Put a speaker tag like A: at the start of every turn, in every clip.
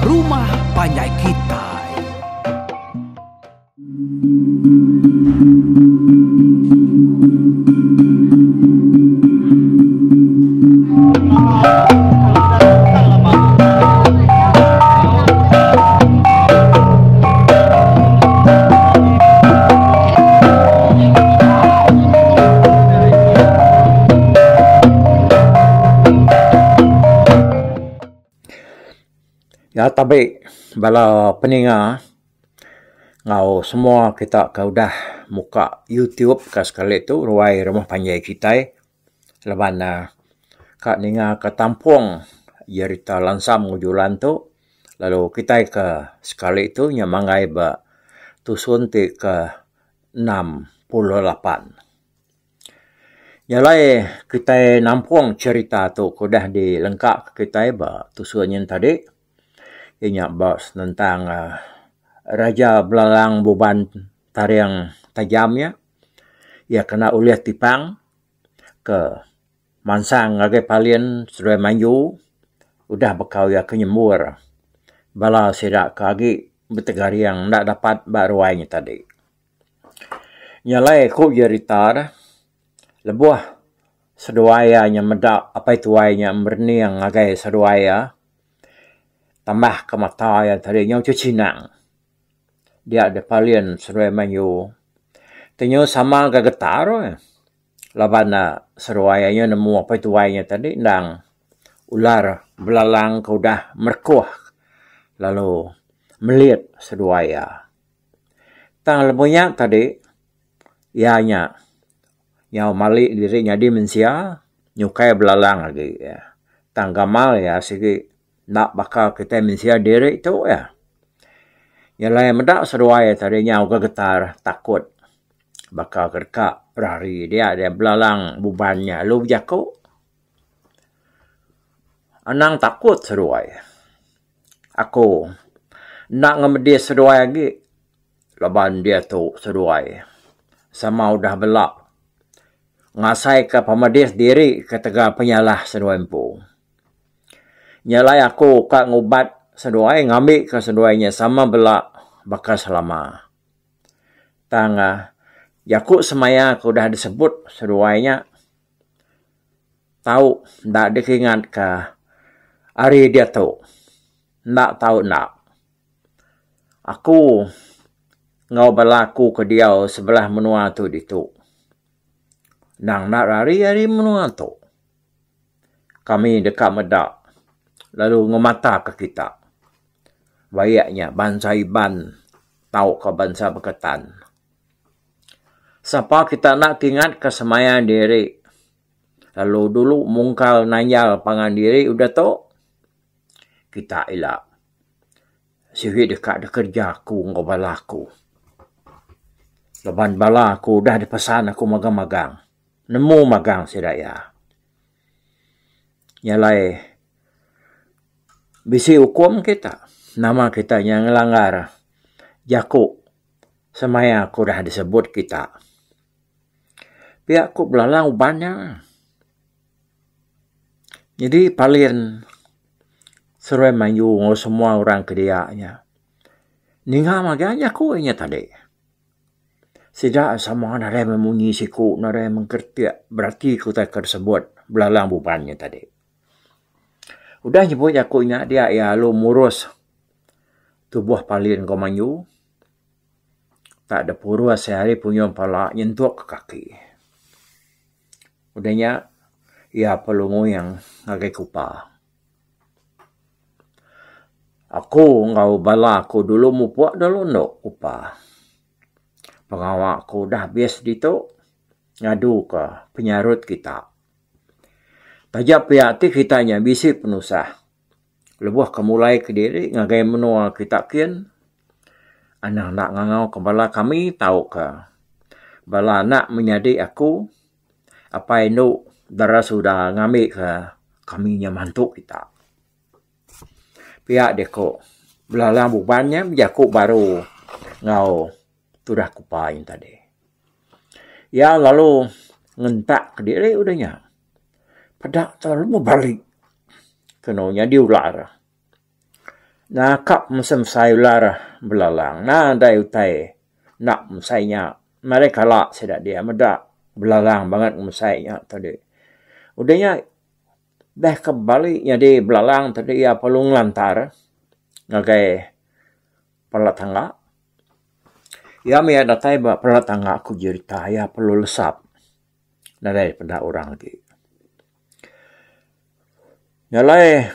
A: Rumah Panjai Kitai.
B: Ya tabi bala peninga ngau semua kita kau dah muka YouTube ka sekali tu ruai Rumah Panjai Kitai leban kak ninga ke tampung yerita lansam ngujulan tu lalu kita ke sekali tu nyamangai ba tusun ti ke 68. Nyalai kita nampung cerita tu kudah dilengkap kita ba tusun yang tadi inya bos tentang Raja Belalang Buban Tariang Tajamnya. Ia kena uliah tipang ke mansang ngagai palien Seruai Manju. Udah bekau ya kenyemur. Bala sidak kagi betegari yang nak dapat baruainya tadi. Nyalai ku jeritar lebuah seduaya nya medak apa itu wainya merni yang ngagai seduaya. Tambah ke mata yang tadi nyau cucinang. Dia ada palien Seruai Manju. Tenyo sama gagetar. Laban seruainya nemu apa itu wainya tadi. Nang ular belalang kau dah merkuh. Lalu melihat seruaya. Tang lebunya tadi. Ianya. Nyau malik dirinya di mensia. Nyukai belalang lagi. Ya. Tang gamal ya segi. Nak bakal kita mensia diri itu ya. Yang lain mendak seruai tadi nyau getar takut. Bakal kerka berari dia belalang bubannya. Lu jaku. Anang takut seruai. Aku nak ngemedi seruai lagi. Leban dia tu seruai. Sama udah belak. Ngasai ke pemadis diri ketika penyalah seruai empu. Nyalai aku kak ngubat seduai ngambil ke seduainya sama belak bakal selama. Tang yakuk semaya aku dah disebut seduainya tahu ndak dikingat ke hari dia tu. Ndak tahu nak. Aku ngau berlaku ke dia sebelah menua tu ditu. Nang nak hari menua tu. Kami dekat medak. Lalu ngemata ke kita. Bayaknya bangsa Iban tahu ke bangsa Beketan. Siapa kita nak ingat kesemayan diri. Lalu dulu mungkal nanyal pangan diri udah tu. Kita elak. Siwi dekat kerja aku ngobalaku. Leban bala aku dah dipesan aku magang-magang. Nemu magang sidaya. Nyalai bisi hukum kita. Nama kita yang ngelanggar. Jakuk. Semaya aku dah disebut kita. Pihak aku belalang banyak. Jadi palin Seruai Manju semua orang kediaknya. Ningha maganya aku inya tadi. Tidak sama nare memunyi siku, nare mengkertiak. Berarti ku tak tersebut belalang bubannya tadi. Udah nyebut aku ingat dia ya lu murus tubuh palin kau Manju. Tak ada purua sehari punya pala nyentuh ke kaki. Udahnya ya pelungu yang ngagai kupa. Aku ngau bala aku dulu mupuak dulu no kupa. Pengawak aku dah bias dito ngadu ke penyarut kita. Tajak pihak ti kitanya bisi penusah. Lebuh kemulai ke diri ngagai menua kita kian. Anak nak ngangau ke bala kami tahu ke. Bala nak menyadi aku. Apa itu darah sudah ngambil ke kami mantu kita. Pihak deko. Belalang bubannya jaku baru ngau tudah kupain tadi. Ya lalu ngentak ke diri udahnya. Pedak terlalu mau balik. Kenanya diular. Na kap mesem sai ular belalang. Na dai utai nak mesainya. Mereka lah sedak dia medak belalang banget mesainya tadi. Udahnya dah kembali jadi belalang tadi ya pelung lantar ngagai pala tangga. Ya mi ada tai ba pala tangga aku cerita ya perlu lesap. Nadai pada orang lagi. Nyalai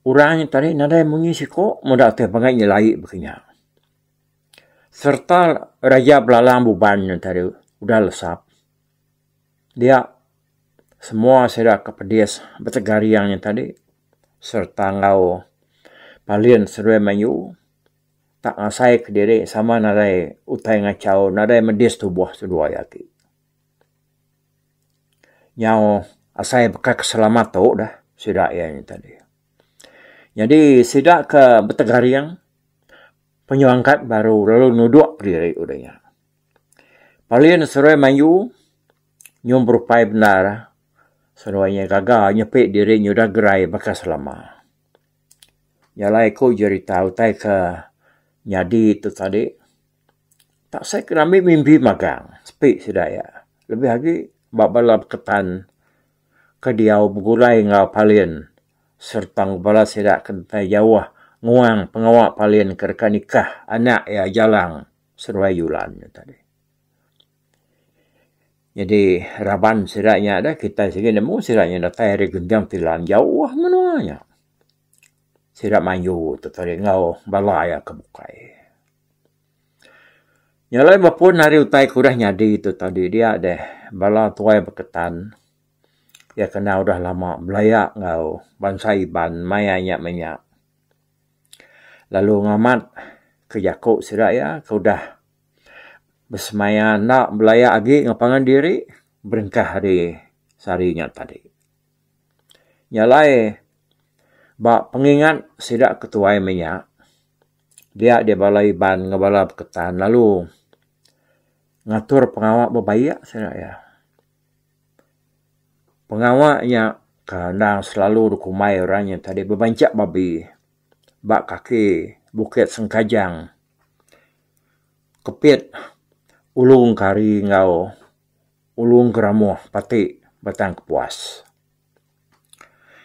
B: orang tadi nadai mengisi kok mudah teh bangai nyelai begini. Serta Raja Belalang Buban tadi udah lesap. Dia semua sudah kepedias bertegari yang tadi. Serta ngau palien serwe mayu. Tak ngasai ke diri sama nadai utai ngacau. Nadai medis tubuh sedua yaki. Nyau asai bekas keselamat tu dah. Sidak yang tadi. Jadi sidak ke bertegari yang. Penyuangkat baru lalu nuduk diri udahnya. Palien seruai mayu nyum berupai benar. Seruainya gagal nyepik diri nyudah gerai bekas lama. Nyalai ko jadi tahu tai ke nyadi itu tadi. Tak saya kerami mimpi magang. Sepik sedaya. Lebih lagi babalap ketan ke diau begulai ngau palien. Serta ngubala sedak kentai jauh. Nguang pengawak palien kereka nikah anak ya jalang seruai yulan tadi. Jadi raban siraknya ada kita segi nemu siraknya datang dari gendang tilan jauh menuanya. Sirak mayu tu tadi ngau balaya kebukai. Nyalai bapun hari utai kudah nyadi itu tadi dia deh bala tuai berketan. Ya kena udah lama belayak ngau bansai ban mayanya menyak. Lalu ngamat ke Yakub siraya kau dah bersemaya nak belaya lagi ngapangan diri berengkah hari sarinya tadi. Nyalai bak pengingat sidak ketuai minyak. Dia balai ban ngabala ketan lalu ngatur pengawak berbayak siraya. Pengawaknya kadang selalu dukumai orangnya tadi berbancak babi. Bak kaki Bukit Sengkajang. Kepit ulung kari ngau. Ulung keramuh pati batang kepuas.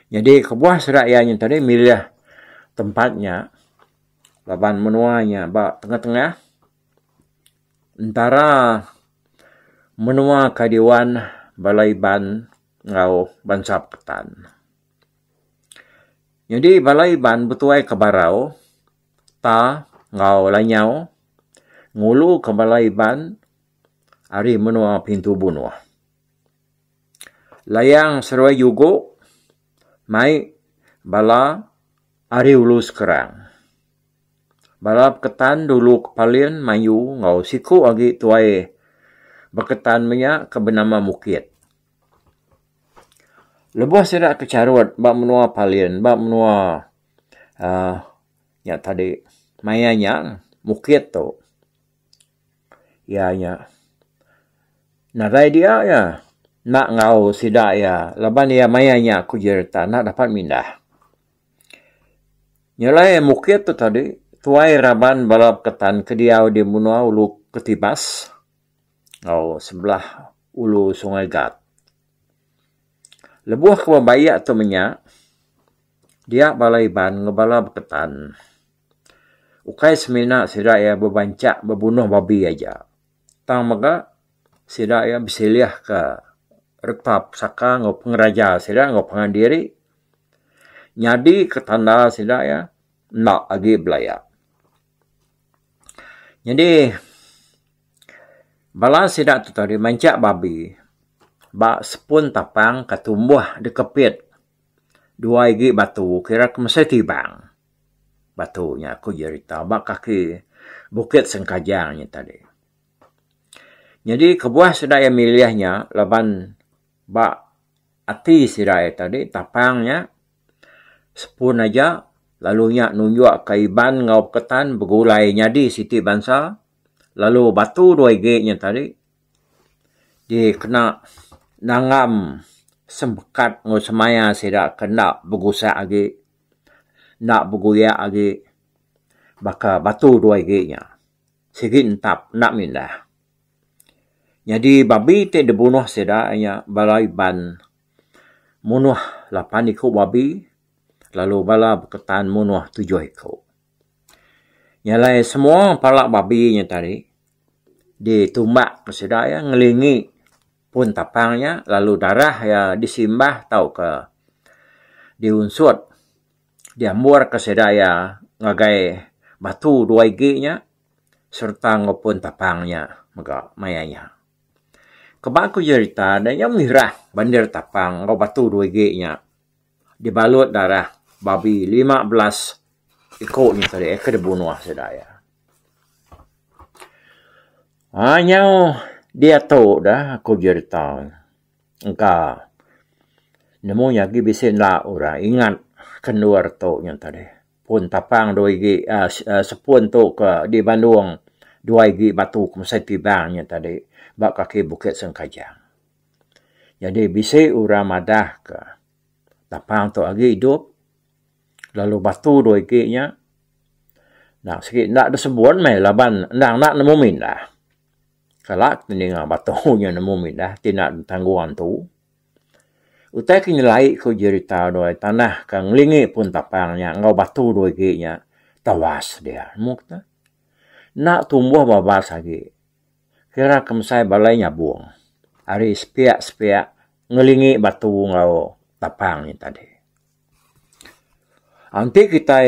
B: Jadi kepuas rakyatnya tadi milih tempatnya. Laban menuanya bak tengah-tengah. Antara menua kadiwan balai ban ngau bansap ketan. Jadi balai ban betuai ke barau, ta ngau lanyau, ngulu ke balai ban, ari menua pintu bunuh. Layang seruai yugo, mai bala ari ulu sekerang. Bala ketan dulu kepalien mayu ngau siku lagi tuai berketan minyak ke bernama Mukit. Lebuh sedak kecarut, bak menua palien, bak menua ya tadi mayanya Mukit tu. Ya. Narai dia ya. Nak ngau sidak ya. Laban ya mayanya aku jerita nak dapat mindah. Nyalai Mukit tu tadi. Tuai raban balap ketan kediau di menua ulu ketibas. Ngau sebelah ulu sungai Gat. Lebuh ke bayak tu minyak, dia balai ban ngebala berketan. Ukai semina sidak ya berbancak berbunuh babi aja. Tang maga sidak ya bersilih ke retap saka ngau pengeraja sidak ngau pengandiri. Nyadi ke tanda sidak ya nak lagi belayak. Jadi bala sidak tu tadi mancak babi. Bak sepun tapang katumbuh dekepit. Dua igi batu kira kemesai tibang. Batunya aku cerita. Bak kaki Bukit Sengkajangnya tadi. Jadi kebuah sedaya milihnya. Laban bak ati sedaya tadi. Tapangnya sepun aja. Lalunya nunjuk kaiban ngau ketan. Bergulai nyadi siti bangsa. Lalu batu dua igi-nya tadi. Dia kena nangam sembekat ngau semaya sidak kena bergusak lagi. nak bergoyak lagi baka batu dua nya. Sikit entap nak mindah. Jadi babi te dibunuh sedanya balai ban munuh 8 ekor babi, lalu bala berketan munuh 7 ekor. Nyalai semua palak babinya tadi ditumbak ke sedaya ngelingi pun tapangnya, lalu darah ya disimbah tau ke diunsut diambur ke sedaya ngagai batu 2 nya serta ngopun tapangnya maka mayanya. Kebaku cerita dan yang mirah bandir tapang ngau batu 2 nya dibalut darah babi 15 ekor ni tadi ke dibunuh sedaya. Hanya dia tahu dah aku cerita engkau namun lagi bisa nak orang ingat keluar tu yang tadi pun tapang 2 sepun tu ke di Bandung 2 batu kumsai tibangnya tadi bak kaki Bukit Sengkajang. Jadi bisa orang madah ke tapang tu lagi hidup lalu batu 2 nya nak sikit nak disebut mai laban nak nemu mindah. Kalak tendinga batunya nemu mindah tidak tanggungan tu. Utai kini laik ko cerita doi tanah kang lingi pun tapangnya ngau batu 2 nya tawas dia mukta. Nak tumbuh babas lagi. Kira kemsai balai nyabung. Hari sepiak ngelingi batu ngau tapang ni tadi. Nanti kita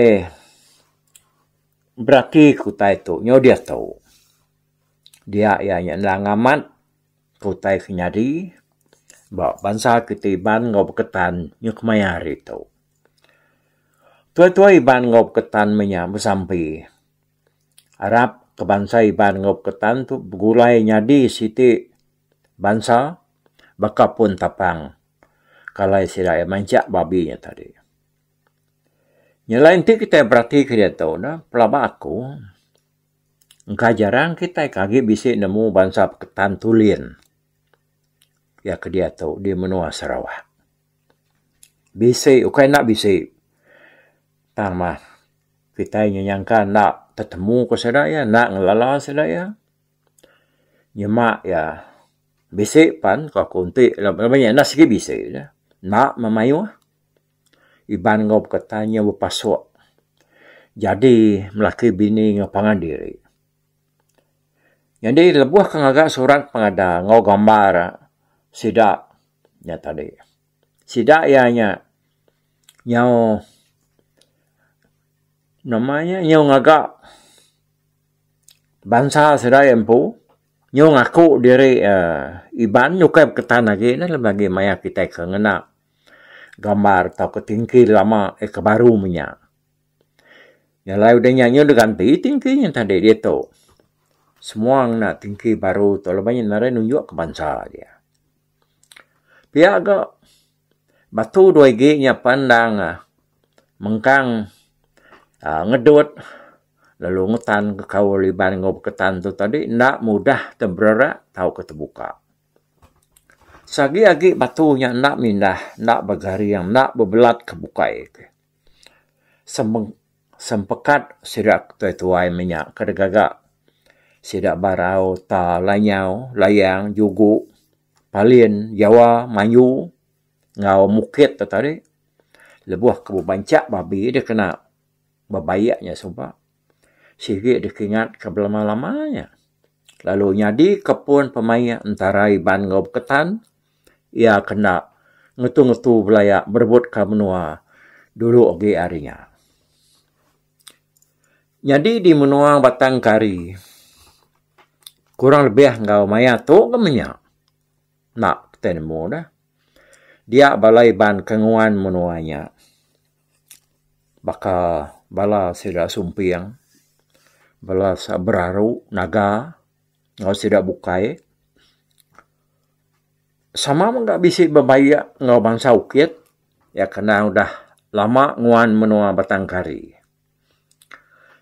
B: berarti kutai tu nyo dia tahu. Dia ianya langamat kutai kenyari bawa bangsa ketiban ngau berketan nyo kemayari tu. Tua-tua iban ngau berketan menya bersampai. Arab ke bangsa iban ngau berketan tu bergulai nyadi siti bangsa baka pun tapang. Kalai sirai mancak babinya tadi. Nyalain ti kita berarti ke dia tahu dah pelaba aku. Engkau jarang kita kaki bisa nemu bangsa berketan tulian. Ya ke dia tahu di menua Sarawak. Bisa, ukai nak bisa. Tama kita nyangka nak tetemu ke sedaya, nak ngelala sedaya. Nyemak ya bisa pan kau kunti, banyak nak sikit bisa ya. Nak memayu. Iban ngau berkatanya berpasuk. Jadi melaki bini ngapangan diri. Jadi lebuh kang agak surat pengada ngau gambar sidak nya tadi. Sidak ianya nyau namanya nyau ngagak bangsa sedaya empu nyau ngaku diri iban nyukai berketan lagi nah lebagi maya kita kengena gambar atau ketingki lama kebaru minyak. Yang lain udah nyanyi udah ganti tingkinya tadi dia tu. Semua nak tingki baru tu lebihnya narai nunjuk ke bangsa dia. Pihak agak batu 2 nya pandang mengkang ngedut lalu ngutan ke kawaliban ngau berketan tu tadi nak mudah terberak tahu keterbuka. Sagi-agi batunya nak mindah, nak bergariang, nak berbelat kebukai. Sempekat sidak tuai minyak kedegagak. Sidak barau, ta, lanyau, layang, jugu, palin, Jawa, Melayu, ngau mukit tu tadi. Lebuh kebubancak babi dia kena berbayaknya sumpah. Sikit dia ingat ke lama-lamanya. Lalu nyadi kepun pemaya antara iban ngau berketan. Ia kena ngetu-ngetu belayak berebut ke menua dulu ogi arinya. Jadi di menua batang kari kurang lebih ngau maya tu kemenya. Nak tenemu dah. Dia balai ban kenguan menuanya. Baka bala sida sumpiang. Bala saberaru naga ngau sida bukai. Sama enggak bisa berbayak ngau bangsa ukit. Ya kena udah lama nguan menua batang kari.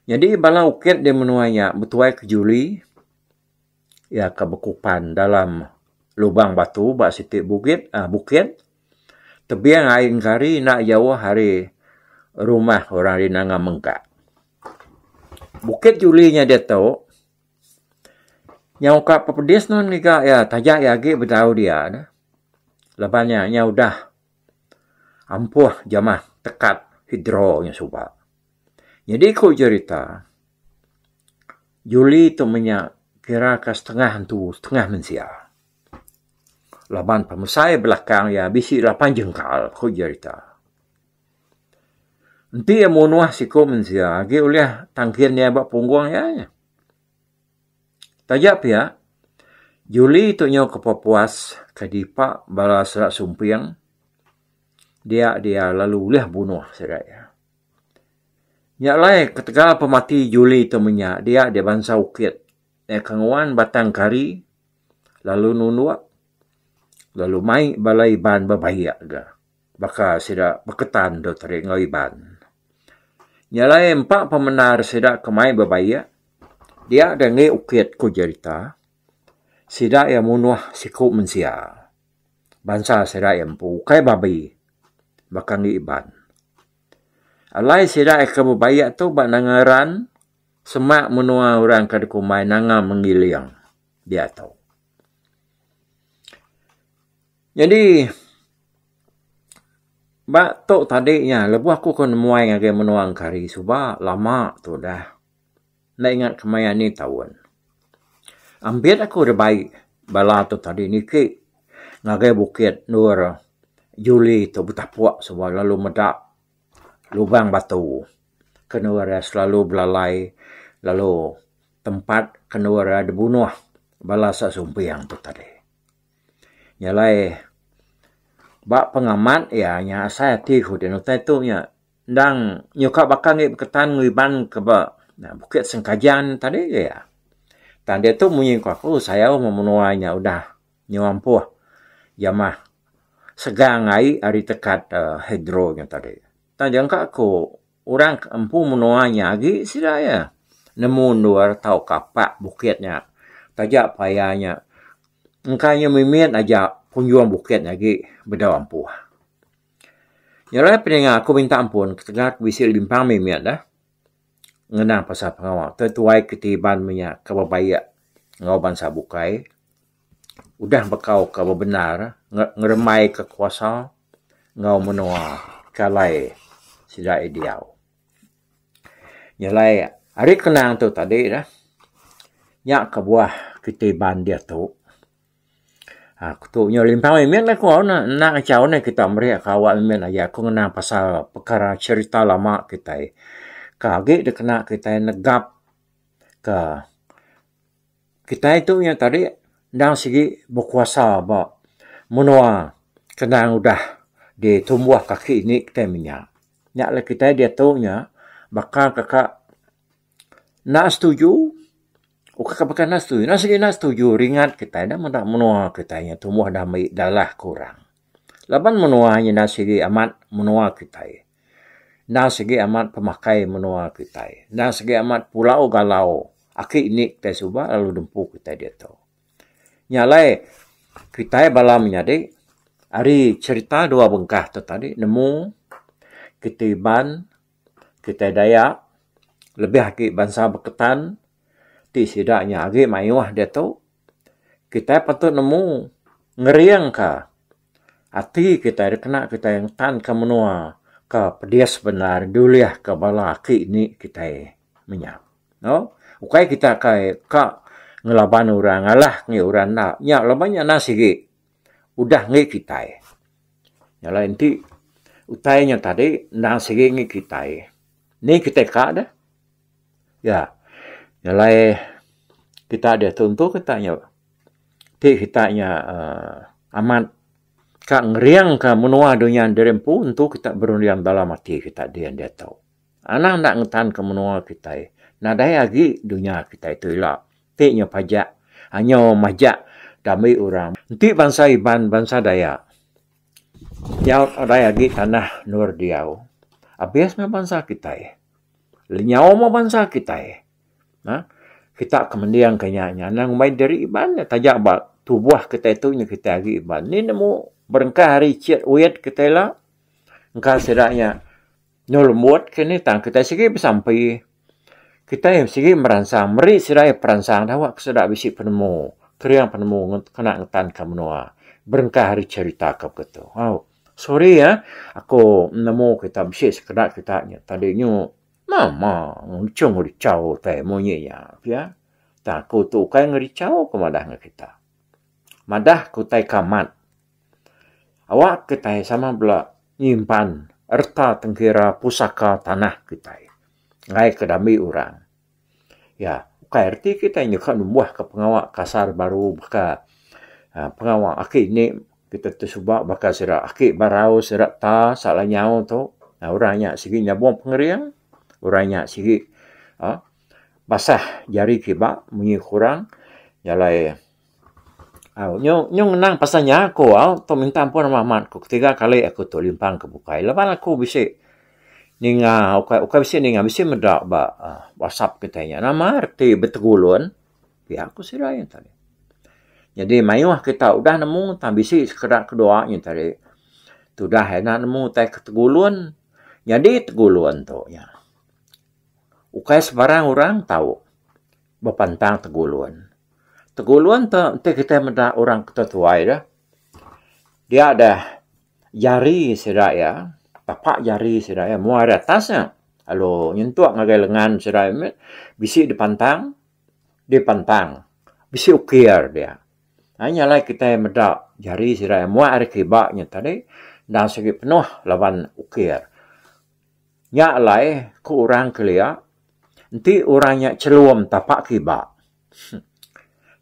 B: Jadi bala ukit di menuanya betuai ke Juli. Ya kebekupan dalam lubang batu bak sitik bukit. Tebiang air kari nak jauh hari rumah orang di Nanga Mengkak. Bukit Julinya dia tahu. Yang kak pepedes non ni kak ya tajak ya agi bertahu dia dah. Lepannya nya udah ampuh jamah tekat hidronya subak. Jadi ku cerita Juli tu menyak kira ke setengah tu setengah mensia. Laban pemusai belakang ya bisi 8 jengkal ku cerita. Nanti ya munuah siko mensia agi uliah tangkir dia bak pungguang ya. Tajak pia, Juli tu nyo ke Papuas, ke Dipak, bala serak sumpiang. Dia lalu uliah bunuh serak ya. Nyak lai ketegal pemati Juli tu menyak, dia bangsa ukit. Kangwan batang kari, lalu nunuak, lalu mai balai ban babayak ga. Baka serak berketan do tarik ngau ban. Nyak lai 4 pemenar serak kemai babayak. Dia ada ngai ukit ku cerita. Sida ya munuah siku mensia. Bangsa sida yang pu kai babi. Bakang iban. Alai sida ya kebabayak tu bak nangaran. Semak munuah orang kadekumai nanga mengiliang. Dia tahu. Jadi bak tok tadinya lebu aku kon muai ngagai menuang kari suba lama tu dah. Nak ingat kemayan ni tahun. Ambil aku udah baik. Bala tu tadi ni ke. Ngagai bukit Nur Juli tu betapuak semua. Lalu medak lubang batu. Kenura selalu belalai. Lalu tempat kenura dibunuh. Bala sasumpiang tu tadi. Nyalai. Bak pengamat ya. Nya saya tiku di notai tu nya. Dang nyuka bakal ni berketan nguiban ke bak. Nah, bukit Sengkajan tadi ya. Dan dia tu munyi aku saya memenuainya udah nyampuh jamah segang ai ari tekat hidronya tadi. Dan jangka aku orang empu menuainya lagi sida ya. Nemu luar tau kapak bukitnya. Tajak payahnya. Engkanya mimian aja punjuan bukit lagi beda ampuh. Nyalai pendengar aku minta ampun ketegak bisil limpang mimian dah. Ngenang pasal pengawal. Tertuai ketiban minyak kebabayak. Ngau bangsa bukai. Udah bekau ke benar. Ngeremai kekuasa. Ngau menua kalai sida ideal. Nyalai hari kenang tu tadi dah. Nyak kebuah ketiban dia tu. Aku tu nyo limpang mian lah ku nak cau ni kita meriak kawal mian aja. Aku ngenang pasal perkara cerita lama kita. Kage dia kena kita negap ke kita itu yang tadi dang segi berkuasa ba menua kena udah ditumbuh kaki ini kita minyak. Nyak lah kita dia tahu nya bakal kakak nak setuju. Kakak bakal nak setuju. Nak segi nak setuju ringat kita dah menua kita nya tumbuh dah dalah kurang. Laban menuanya nak segi amat menua kita. Nah segi amat pemakai menua kita. Nah segi amat pulau galau. Aki ini kita subah lalu dempu kita dia tahu. Nyalai kita bala menyadi. Hari cerita 2 bengkah tu tadi. Nemu ketiban kita Dayak. Lebih aki bangsa berketan. Ti sidaknya aki mayuah dia tahu. Kita patut nemu ngeriang ka. Hati kita kena kita yang tan ke menua. Ke pedias benar duliah ke bala aki ni kita menyak. No? Ukai kita kai ka ngelaban orang alah ngi orang nak. Nya labanya nasigi. Udah ngi kita. Nya lain ti utainya tadi nasigi ngi kita. Ni kita ka dah. Ya. Nya lain kita ada tentu kitanya. Ti kitanya amat Kak ngeriang ka menua dunia derempu untuk kita berundian dalam hati kita dia tahu. Anak nak ngetan ke menua kita. Nadai lagi dunia kita itu lah. Tiknya pajak. Hanya majak damai orang. Nanti bangsa Iban, bangsa Dayak. Yang ada lagi tanah Nur Diau. Habis bangsa kita. Lenyau mau bangsa kita. Nah, kita kemudian kenyanya. Nang main dari Iban. Tajak bak tubuh kita itu kita lagi Iban. Ini nemu berengkah hari ciat uyat kita lah. Engkau sedaknya Nyo lembut kini tang kita sigi bersampai. Kita yang sigi merangsang. Meri sirai perangsang. Dawak kesedak bisi penemu. Keriang penemu. Kena ngetan kamnua. Berengkah hari cerita kap gitu. Wow. Sorry ya. Aku nemu kita bisi sekedak kita. Tadi nyo. Mama. Ngecung ngecau. Tai monyi ya. Ya. Tak aku tu kai ngecau. Kemadah nge kita. Madah kutai kamat. Awak kita sama bela nyimpan. Erta tengkira pusaka tanah kita. Ngai kedami orang. Ya, kai erti kita nyuka numbuh ke pengawak kasar baru baka pengawak aki ni kita tersubak baka sira aki barau sira ta salah nyau tu. Nah, orangnya sigi nyabong pengeriang, orangnya sigi basah jari kiba munyi kurang nyalai nyong nang pasanya aku to minta ampun mamat ku ketiga kali aku tu limpang ke bukai lepas aku bisa ninga ukai bisa ninga bisa medak WhatsApp kitanya nama arti betegulun ya aku sirai tadi jadi mayuh kita udah nemu tak bisa sekedar kedoanya tadi sudah enak nemu tai ketegulun jadi tegulun tu ya ukai sebarang orang tahu bepantang tegulun teguluan tu kita menda orang ketuai dah. Dia ada jari sedaya, tapak jari sedaya, muara atasnya. Lalu nyentuh ngagai lengan sedaya, bisi dipantang, bisi ukir dia. Hanya lah kita menda jari sedaya, muara kibaknya tadi, dan segi penuh lawan ukir. Nyak lai ku orang kelia, nanti orangnya celuam tapak kibak.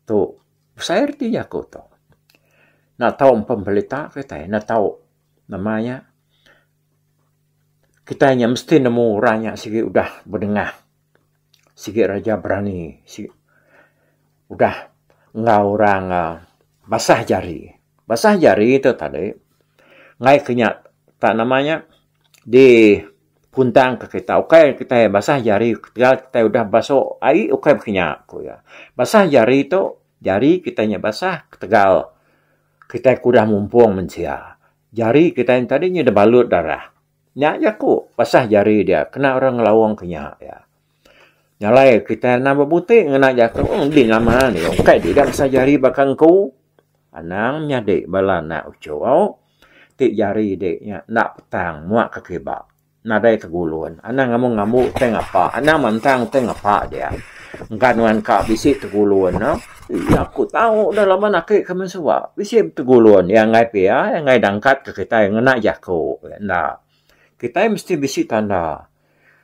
B: Tu, saya erti aku tu. Nak tahu pembelita kita, nak tahu namanya. Kita hanya mesti nemu orangnya sigi udah berdengah. Sigi raja berani. Sigi, udah ngau orang basah jari. Basah jari itu tadi. Ngai kenyak tak namanya di puntang ke kita. Okai kita basah jari. Kita udah basuh air. Okai kenyak aku ya. Basah jari itu. Jari kitanya basah. Ketegal. Kita kudah mumpung mencia. Jari kita yang tadinya dah balut darah. Nyak aku. Basah jari dia. Kena orang ngelawang kenyak ya. Nyalai kita nak berbutik. Ngenak jaku. Di nama ni. Okai dia dah basah jari bakang ku. Anang nyadik bala nak ucau. Tik jari dia. Nak petang. Muak kekibak. Nadai tegulun. Anang ngamuk-ngamuk teng apa. Anang mantang teng apa dia. Engkanuan kak bisik tegulun. No? Ya, aku tahu dalam mana ke kami semua. Bisik tegulun. Yang ngai pia. Yang ngai dangkat ke kita. Yang ngenak jaku. Nah. Kita mesti bisik tanda.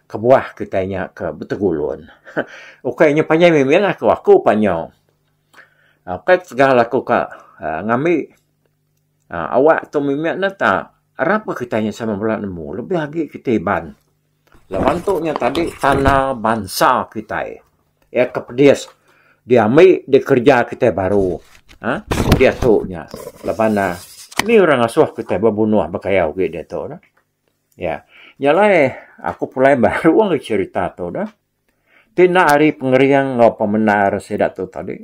B: Kebuah kitanya ke betegulun. Ukainya panjang memang aku panjang. Ukai segala aku kak. Ngambil. Awak tu memang nata. Apa kitanya sama bulan nemu? Lebih lagi kita ban. Lewantuknya tadi tanah bangsa kita. Ya kepedias. Dia ambil, dia kerja kita baru. Dia tuknya. Lepas ini orang asuh kita berbunuh berkayau ke dia tu. Ya. Nyalai, aku pulai baru orang cerita tu dah. Tina hari pengeriang ngau pemenar sedak tu tadi.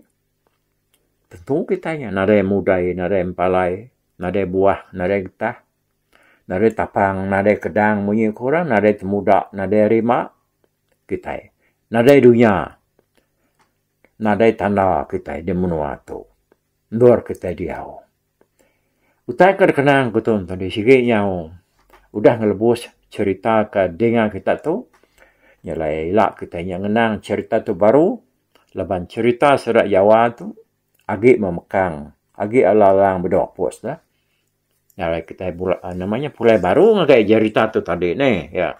B: Tentu kitanya. Nada yang mudai, nada yang palai, nada buah, nada getah. Nada tapang, nada kedang, munyi kurang, nada temudak, nada rima, kita. Nada dunia, nada tanda kita, di menua tu. Ndor kita diau. Utai kenang kutun tadi, sige nyau. Udah ngelebus cerita ke dengar kita tu. Nyalai ilak kita yang ngenang cerita tu baru. Leban cerita serak Jawa tu. Agik memekang. Agik alalang bedok pos dah. Nyalai kita namanya pulai baru ngagai cerita tu tadi ni ya.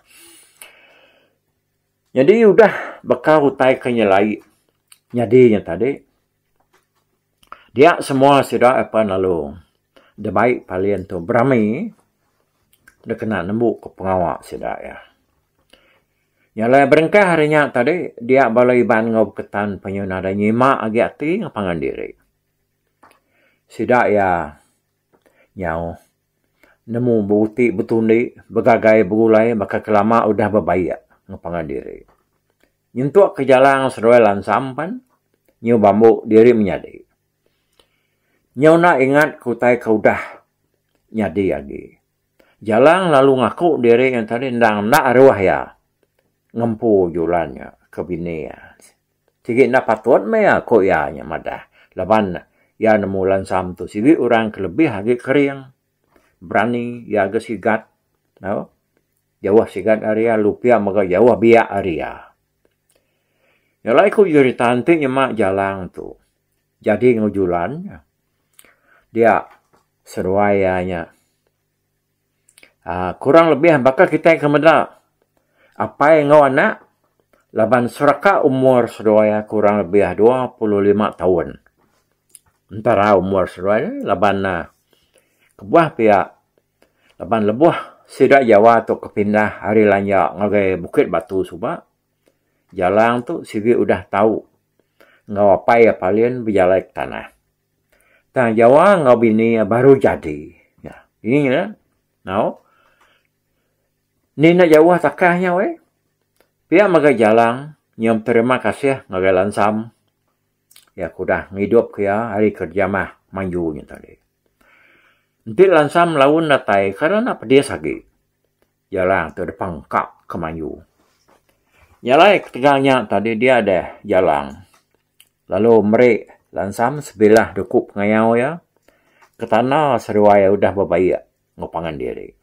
B: Jadi udah bakal utai kenyalai nyadinya tadi. Dia semua sudah apa lalu. Dia baik palian tu berami. Dia kena nembuk ke pengawak sudah ya. Nyalai berengkah harinya tadi. Dia balai ban ngau ketan penyunada nyimak agi hati ngapangan diri. Sudah ya. Nyau. Nemu bukti betundi, bergagai berulai, maka kelama udah berbaik ngapangan diri. Nyentuh ke jalan seruai lansampan, nyu bambu diri menyadi. Nyu nak ingat kutai kau dah nyadi lagi. Jalang lalu ngaku diri yang tadi ndang nak arwah ya. Ngempu julannya ke bini ya. Sige nak patut me ya ko ya nya madah. Laban ya nemu lansam tu sige orang kelebih hagi kering. Berani ya ge sigat. No? Jawah sigat area lupia maka jawah biak area. Ya lai ku jadi tantik mak jalang tu. Jadi ngujulan dia seruayanya. Kurang lebih bakal kita kemeda apa yang ngau anak laban suraka umur seruaya kurang lebih 25 tahun. Antara umur seruaya laban kebuah pihak laban lebuh sidak Jawa tu kepindah hari lanya ngagai Bukit Batu subak. Jalang tu sigi udah tahu ngau apa ya palien berjalai ke tanah. Tang Jawa ngau bini baru jadi. Ya, ini ya. Now ni nak Jawa takahnya we. Pihak maga jalang nyam terima kasih ngagai lansam. Ya kudah ngidup kia hari kerja mah manjunya tadi. Nanti lansam laun natai karena pedia sagi. Jalang tu depan kak ke manju. Nyalai ketiganya tadi dia ada jalang. Lalu merik lansam sebelah dekup ngayau ya. Ke tanah seruaya udah berbaik ngopangan diri.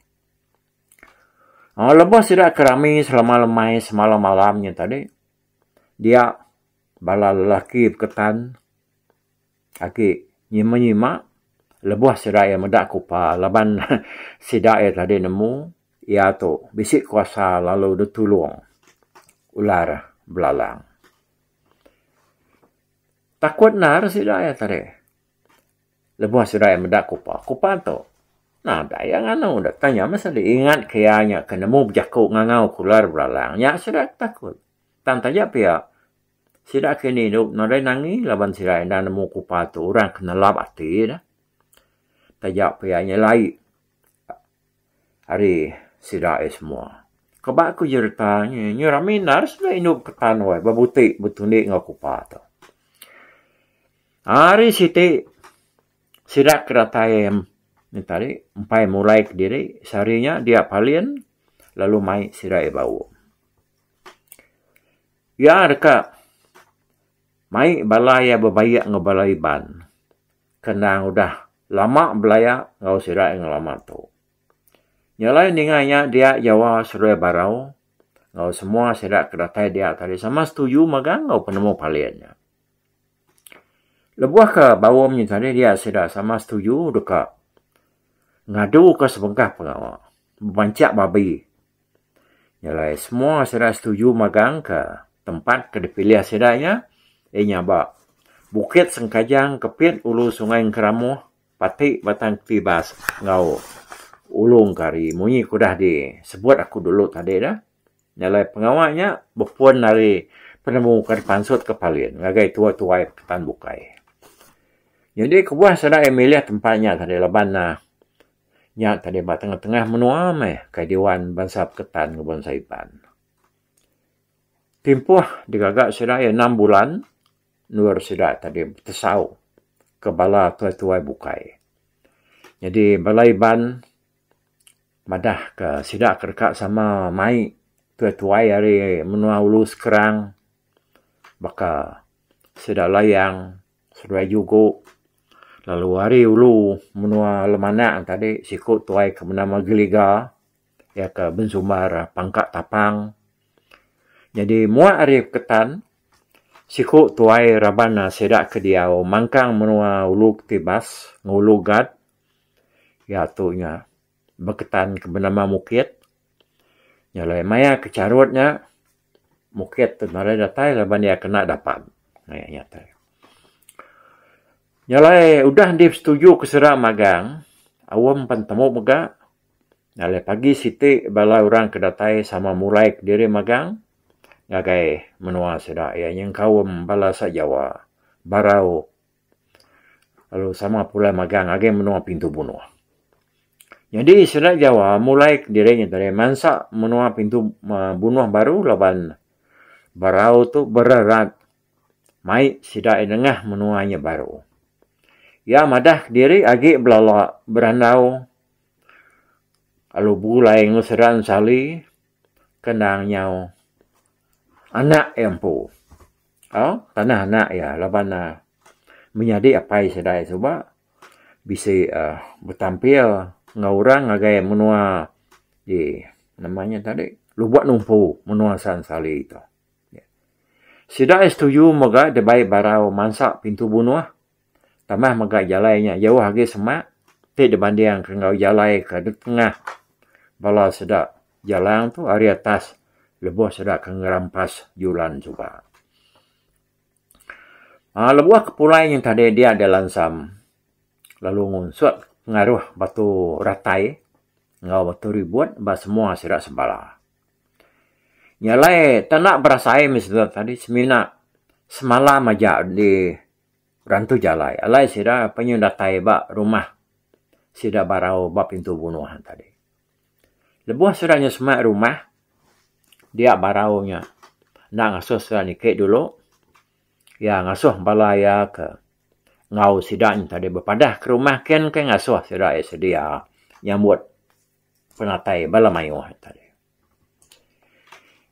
B: Lepas tidak kerami selama lemai semalam malamnya tadi. Dia bala lelaki berketan. Aki nyima-nyima. Lepas sidak yang medak kupa. Laban sidak yang tadi nemu. Ia tu bisik kuasa lalu ditulung. Ular belalang. Takut nar sidak yang tadi. Lepas sidak yang medak kupa. Kupa tu. Nah, dayang anu dah tanya masa diingat kayaknya kena mu berjakuk ngangau kular belalang. Ya sudah takut. Tan tanya pihak. Sudah kini hidup nore nangi laban sirai dan nemu kupa tu orang kena lap hati dah. Tajak pihaknya lai. Hari sirai semua. Kebak aku ceritanya nyuraminar sudah hidup ketan wai babutik betunik ngau kupa tu. Hari siti sidak keratayam. Ini tadi, empai mulai ke diri, seharinya dia palien, lalu mai sirai bau. Ya, dekat. Mai balaya berbayak ngebalai ban. Kena udah lama belaya, ngau sirai ngelama tu. Nyalai ninganya dia Jawa seruai barau, ngau semua sirai kedatai dia tadi. Sama setuju magang ngau penemu paliennya. Lebuah ke bawamnya tadi dia sirai sama setuju dekat. Ngadu ke sebengkah pengawal. Bancak babi. Nyalai semua sudah setuju magang ke tempat ke dipilih sedanya. Nyabak. Bukit Sengkajang kepit ulu sungai Keramuh. Patik batang tibas. Ngau. Ulung kari. Munyi kudah disebut aku dulu tadi dah. Nyalai pengawalnya. Berpuan dari penemu kari pansut kepalin. Ngagai tua-tua ketan bukai. Jadi kebuah sudah milih tempatnya tadi leban nya tadi ba tengah-tengah menua meh kai Dewan Bansap Ketan Kebon Saipan. Timpuh digagak sudah 6 bulan nur sudah tadi tesau ke bala tua-tua bukai. Jadi balai ban madah ke sidak kerkak sama mai tua-tua hari menua ulu sekerang baka sidak layang sudah juga. Lalu hari ulu menua lemana tadi sikut tuai ke menama Geliga ya ke Bensumbar Pangkak Tapang. Jadi mua hari ketan sikut tuai rabana sedak ke diau mangkang menua ulu tibas ngulu gad ya tu nya berketan ke menama Mukit. Nyalai maya kecarutnya Mukit tu nare datai laban dia kena dapat. Nah nyata. Nyalai udah disetuju keserak magang. Awam pentemu mega. Nyalai pagi siti bala orang kedatai sama mulai ke diri magang. Ngagai menua sedak. Ya yang kawam bala sa Jawa. Barau. Lalu sama pula magang. Ngagai menua pintu bunuh. Jadi sedak Jawa mulai ke dirinya dari mansa menua pintu bunuh baru laban. Barau tu bererat. Mai sedak dengah menuanya baru. Ya madah diri agi belala berandau Alu bulai nguseran sali kenang nyau anak yang pu. Tanah anak ya laban menjadi apa sedai coba bisa bertampil ngaurang agai menua di namanya tadi lu buat numpu menua san sali itu. Sida setuju moga debai barau mansak pintu bunuh. Tamah moga jalainya jauh lagi semak. Tidak dibanding kengau jalai ke tengah. Bala sedak jalan tu hari atas. Lebuh sedak kengerampas julan coba. Lebuh kepulai yang tadi dia ada lansam. Lalu ngunsut ngaruh batu ratai. Ngau batu ribuan. Bah semua sedak sebala. Nyalai tak nak berasai misalnya tadi semina semalam aja di rantu jalai. Alai sida penyundatai bak rumah sida barau bak pintu bunuhan tadi. Lebuh sudahnya semak rumah dia baraunya nak ngasuh sida nikik dulu. Ya ngasuh balaya ke ngau sida tadi berpadah ke rumah ken ngasuh sida sedia nyambut penatai bala mayuh tadi.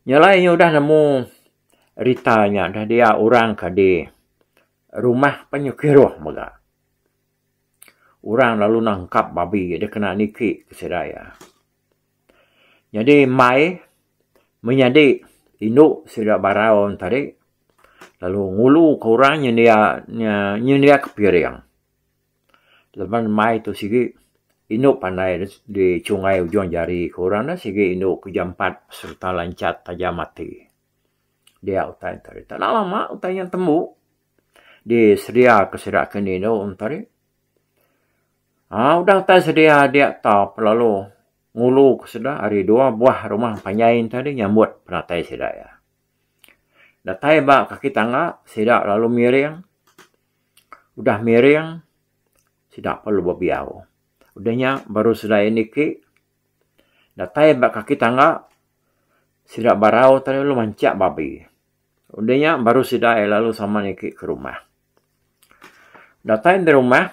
B: Nyalai udah nemu ritanya dah dia orang ke di rumah penyukiruh moga. Orang lalu nangkap babi dia kena niki ke sedaya. Jadi mai menjadi induk sida barau tadi lalu ngulu ke orang nyendia ke piring. Lepas mai tu sigi induk pandai di cungai ujung jari korang dah sigi induk ke jam 4 serta lancat tajam mati. Dia utai tadi. Tak lama utai yang temu. Dia sedia kesediakan induk tadi. Udah utai sedia dia top lalu ngulu kesedah hari 2 buah rumah panjain tadi nyambut penatai sedia ya. Datai bak kaki tangga sedia lalu miring. Udah miring sedia perlu berbiau. Udahnya baru sudah niki. Datai bak kaki tangga. Sidak barau tadi lu mancak babi. Udahnya baru sudah lalu sama niki ke rumah. Datai di rumah.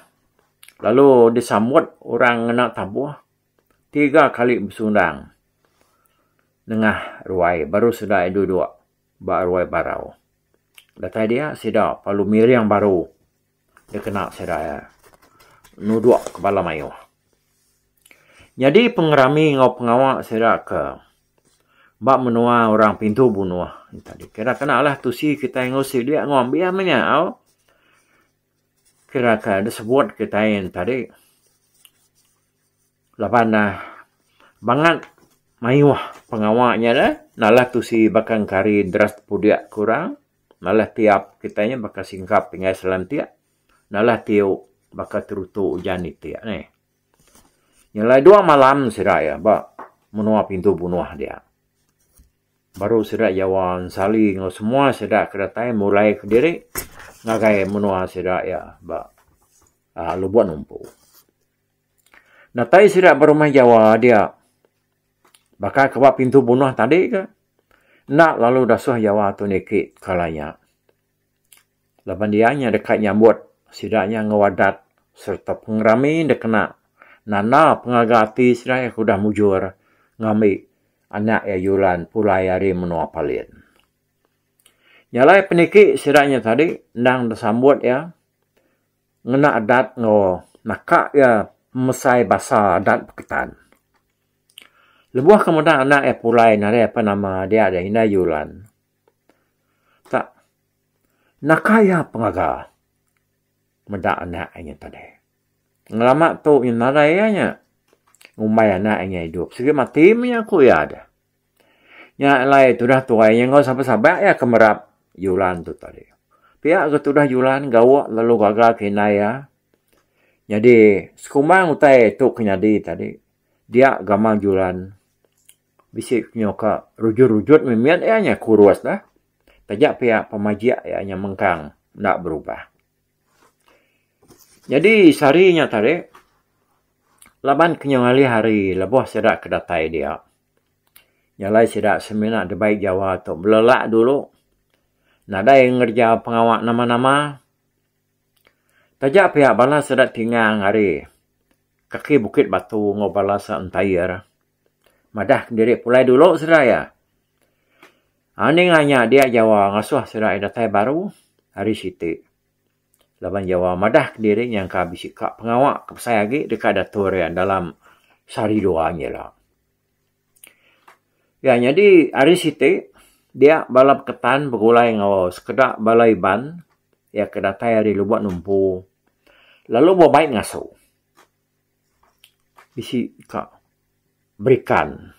B: Lalu disambut orang nak tabuh. 3 kali bersundang. Nengah ruai. Baru sudah duduk. Bak ruai barau. Datai dia sidak palu miring baru. Dia kena sidak nuduk kepala mayuh. Jadi pengerami ngau pengawak sedak ke bak menua orang pintu bunuh tadi. Kira kena lah tu si kita ngosi dia ngombe amanya au. Kira ka disebut kita yang tadi. Lapan bangat mayuh pengawaknya dah. Nalah tu si bakang kari deras pudiak kurang. Nalah tiap kitanya bakal singkap pingai selantiak. Nalah tiup bakal terutu ujan tiak ni. Nyalai 2 malam siraya bak menua pintu bunuh dia. Baru sidak jawan sali ngau semua sidak kedatai mulai ke diri ngagai menua sidak ya bak lubuan numpu. Natai sidak berumah Jawa dia bakal ke pintu bunuh tadi ke nak lalu dasuh Jawa tu nikit kalanya. Lapan dianya dekat nyambut sidaknya ngawadat serta pengerami dia kena nana pengagati sidak sudah mujur ngambil anak ya yulan pulai hari menua palin. Nyalai peniki sidaknya tadi ndang disambut ya ngena adat ngo nakak ya mesai bahasa adat Pakitan. Lebuah kemudian anak ya pulai nare apa nama dia ada hina yulan. Tak nakaya pengaga medak anaknya tadi. Ngelama tu yang narayanya. Umay anaknya hidup. Sige mati punya aku ya ada. Nya lai tu dah tuai yang kau sampai-sampai ya kemerap yulan tu tadi. Pihak ke tu dah yulan gawak lalu gagal kinaya. Jadi sekumang utai tu kenyadi tadi. Dia gamang yulan. Bisik nyoka rujut-rujut memian nya kurus dah. Tajak pihak pemajak ya nya mengkang nak berubah. Jadi sarinya tadi, laban kenyongali hari, lebuh sedak kedatai dia. Nyalai sedak semina de baik Jawa tu. Belelak dulu. Nada yang ngerja pengawak nama-nama. Tajak pihak balas sedak tinggal hari. Kaki bukit batu ngobalas entayar. Madah diri pulai dulu seraya. Ani nganya dia Jawa ngasuh serai datai baru hari siti. Laban Jawa madah diri yang ka bisi kak pengawak ke saya lagi dekat datur yang dalam sari doanya lah. Ya jadi hari siti dia balap ketan begulai ngau sekedak balai ban ya kedatai hari lubuat numpu. Lalu bawa baik ngasuh. Bisi kak berikan.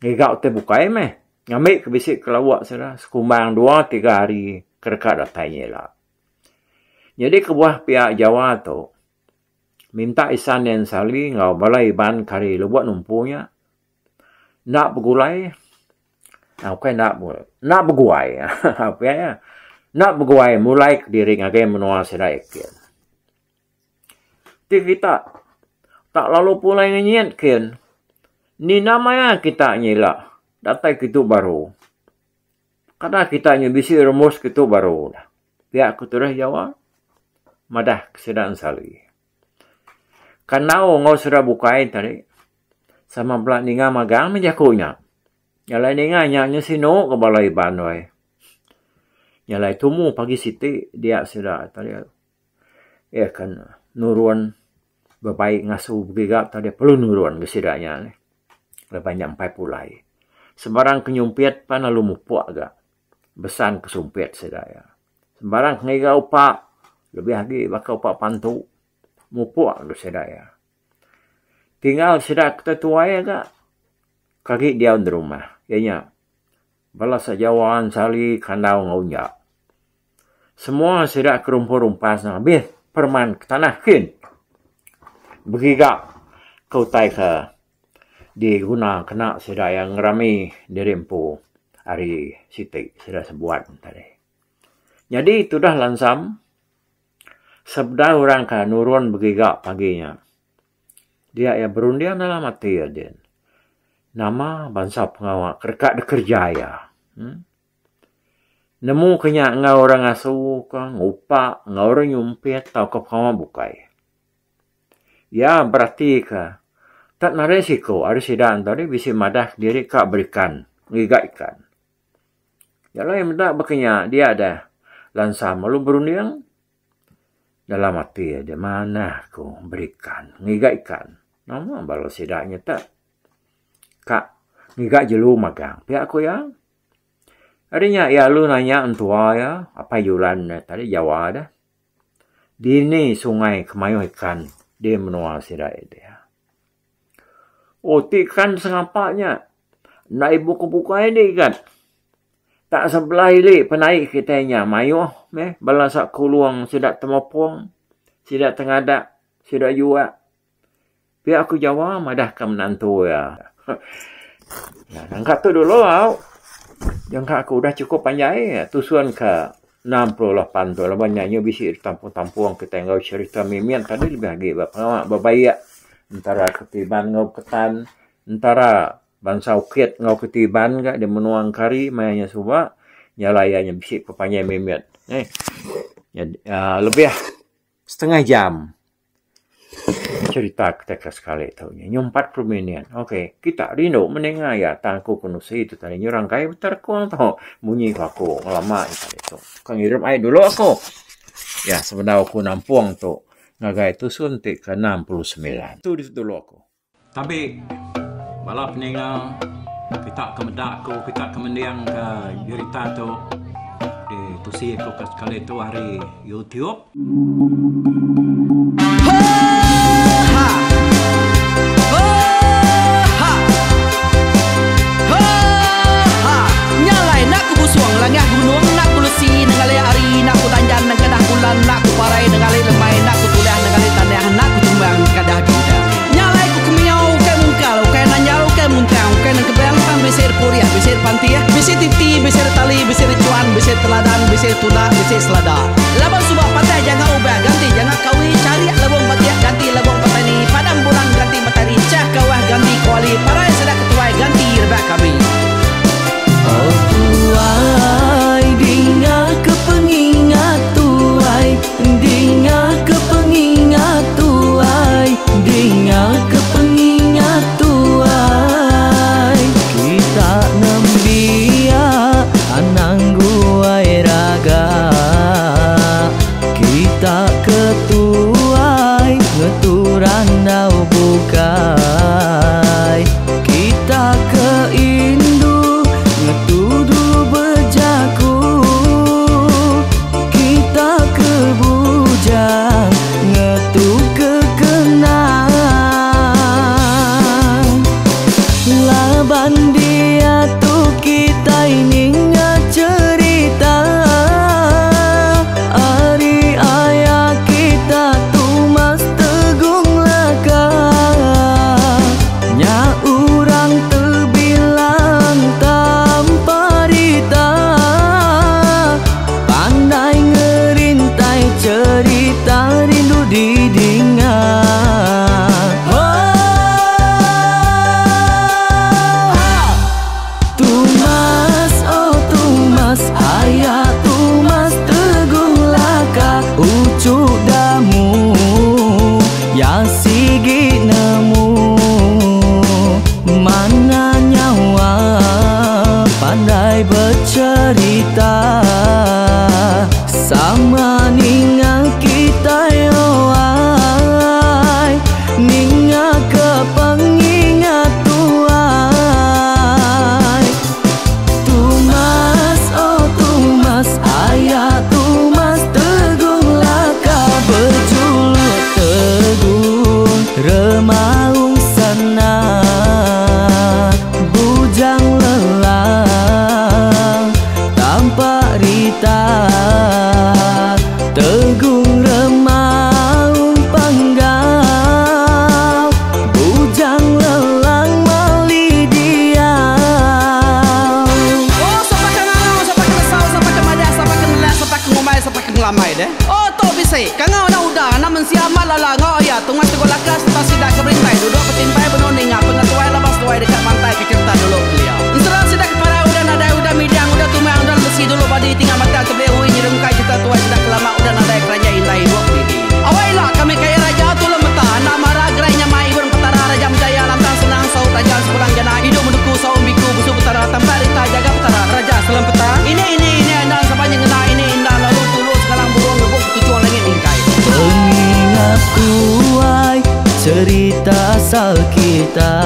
B: Ngigau te bukai meh. Ngambil ke bisik ke lawak sudah. Sekumbang 2-3 hari kedekat datanya lah. Jadi kebuah pihak Jawa tu minta isan yang sali ngau balai ban kari lebuat numpunya. Nak bergulai. Bukan nak berguai. Apa ya? Nak berguai mulai ke diri ngagai menua sedai ikan. Ti kita tak lalu pulai ngenyiatkan. Ni namanya kita nyelak. Datai kita baru. Kadang kita bisi rumus kita baru. Pihak kuturah Jawa. Madah kesedaan sali. Kanau ngau sudah bukai tadi. Sama belak ninga magang menjakunya. Nyalai ninga nyanyi sino ke balai banwai. Nyalai tumu pagi siti dia sudah tadi. Ya kan nuruan berbaik ngasuh begigap tadi perlu nuruan kesedanya. Banyak 4 pulai. Sembarang kenyumpiat pan lalu mupuk agak. Besan kesumpit sedaya. Sembarang kengiga upak. Lebih lagi bakal upak pantu. Mupuk agak sedaya. Tinggal sedak ketetuai agak. Kaki dia di rumah. Ianya. Balas sajawaan sali kandau ngaunya. Semua sedak kerumpur-rumpas. Habis perman ke tanah kin. Begigak. Kau tai ke. Diguna kena sudah yang rami dirempu hari siti sudah sebuat tadi. Jadi itu dah lansam. Sebda orang ka nurun begigak paginya. Dia ya berundian dalam hati ya din. Nama bangsa pengawak kerkat dekerjaya. Nemu kenya ngau orang asuh ka ngupak ngau orang nyumpit tau ke pengawak bukai. Ya berarti ka tak na resiko, ada sidang tadi bisa madah diri kak berikan, ngigaikan. Yalah yang mendak berkenya, dia ada lansa malu berunding. Dalam hati dia, mana aku berikan, ngigaikan. Nama balas sidangnya tak. Kak, ngigak jelu magang. Pihak aku ya. Adanya ya lu nanya entua ya, apa yulan tadi Jawa dah. Di ni sungai Kemayu ikan, dia menua sidai dia. Oh, kan sengapaknya. Nak ibu kebuka ini kan. Tak sebelah ini penaik kitanya. Mayu, balasak kuluang sidak temopong. Sidak tengadak. Sidak juak. Pihak aku jawab, madah ke menantu ya. Nah, angkat tu dulu tau. Jangka aku dah cukup panjang. Tusuan ke 68 tu. Lah banyaknya bisa tampung-tampung. Kita ngau cerita mimian. Tadi lebih lagi. Pengawak berbayak. Antara ketiban ngau ketan, antara bangsa ukit ngau ketiban ka dia menuang kari mayanya suba nyalayanya bisik pepanjang memet. Lebih setengah jam cerita ketika sekali tahunya. 40 minit. Okey, kita rindu mendengar ya tangku kunusi itu tadi nyurang kai betar ko tau bunyi aku lama tadi tu. Kang ngirim ai dulu aku. Ya, sebenarnya aku nampung tu. Ngagai tu suntik ke 69. Tu di dulu aku. Tapi balap ninga kita kemedak ko kita kemendiang ke cerita tu di tusi ko sekali tu hari YouTube.
A: Nyalai nak ku busuang langah gunung nak ku lesi nengalai ari nak ku tanjan nang kadah bulan nak ku parai nengalai lemai nak ku tulah nengalai tanah nak ku tumbang kadah duda. Nyalai ku kumiau ke mungkal ke nanjau ke muntang ke nang kebang pang besir puriah besir pantiah besir titi besir tali besir cuan besir teladan besir tuna besir selada. Labang subak patah jangan ubah ganti jangan kawi cari labang patiah ganti labang petani padang bulan ganti matahari cah kawah ganti kuali parai sedak ketuai ganti rebak kami.
C: Oh tuai, dinga kepengingat tuai, dinga kepengingat tuai, dinga kepengingat tuai. kita